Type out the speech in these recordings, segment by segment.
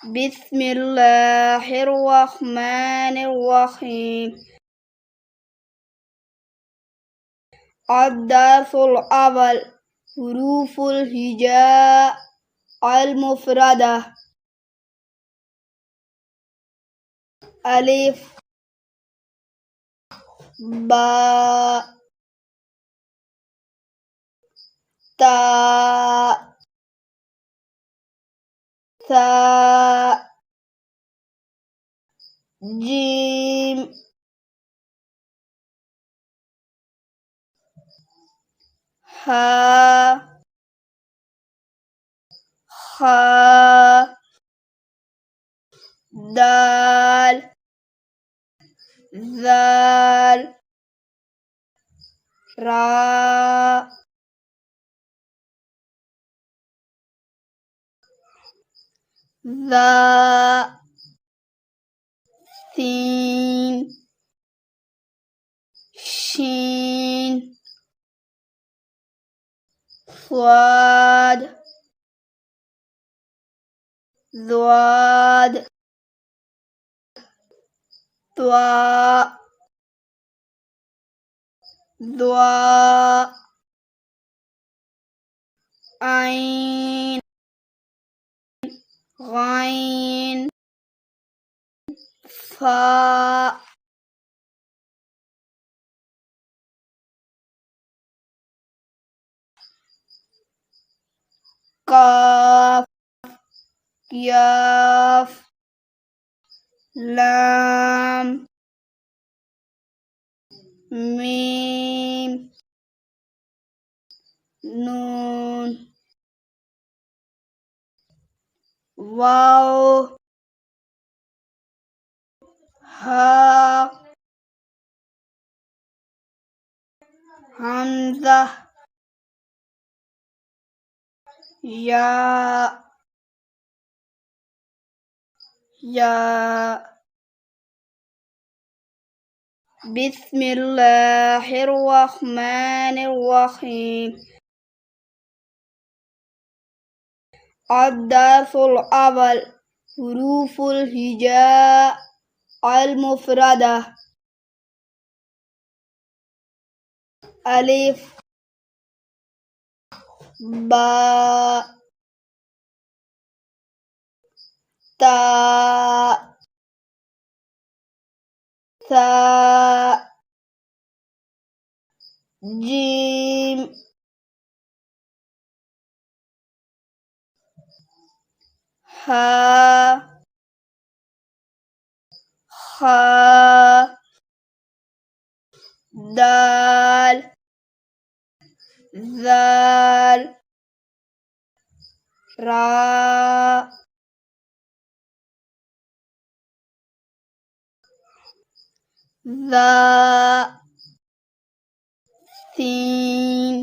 بسم الله الرحمن الرحيم. الدرس الأول حروف الهجاء المفردة. ألف باء تاء ثاء جيم ها خاء دال ذال راء ذا سين شين صاد ضاد طاء ضاء عين غين فاء قاف ياف لام ميم نون واو ها همزة ياء بسم الله الرحمن الرحيم. الدرس الأول حروف الهجاء المفردة. ألف باء تاء ثاء جيم ها خاء دال ذال راء ذا سين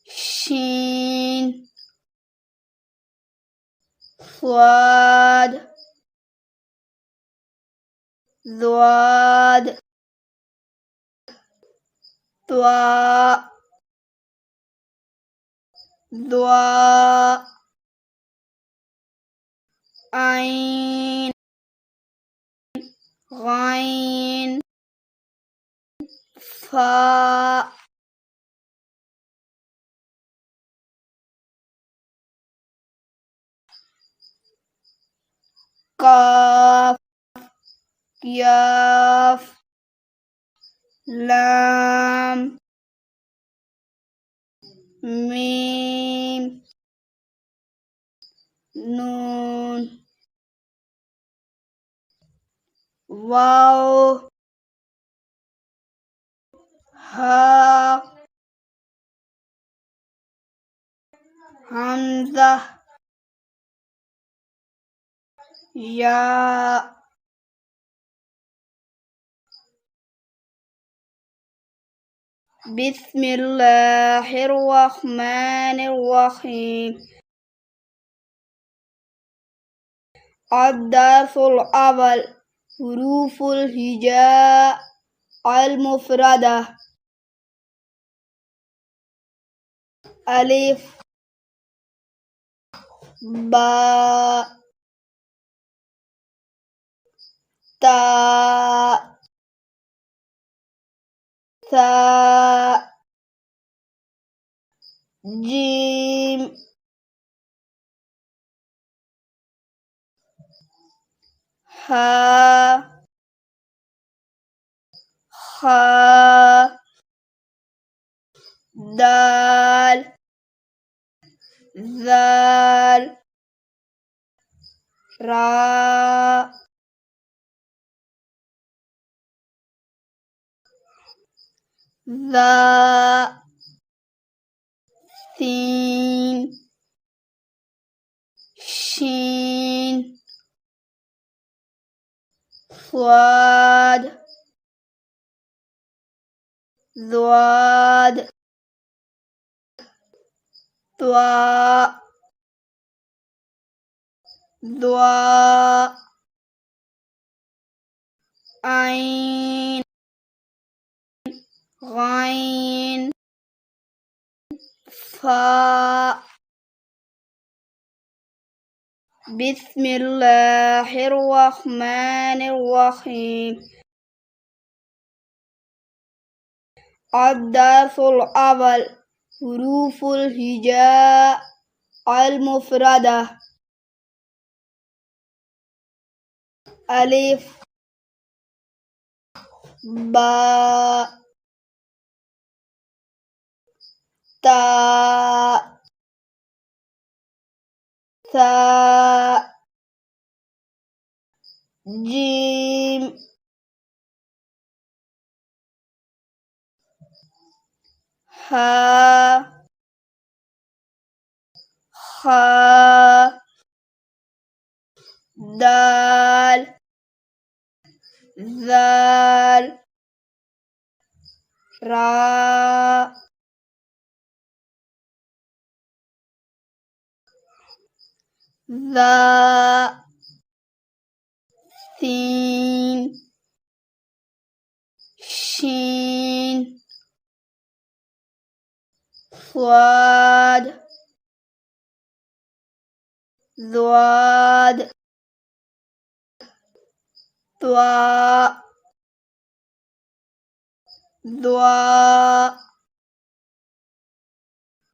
شين صاد ضاد طاء ضاء عين غين فاء قاف ياف لام ميم نون واو ها همزة ياء بسم الله الرحمن الرحيم. الدرس الأول حروف الهجاء المفردة. ألف با تا ثاء جيم ها خا دال ذال را ذا ثين شين صاد ضاد ضاء ضاء عين غين فاء بسم الله الرحمن الرحيم. الدرس الأول حروف الهجاء المفردة. ألف باء تاء ثاء جيم ها خا دال ذال را ذا ثين شين صاد ضاد ضاء ضاء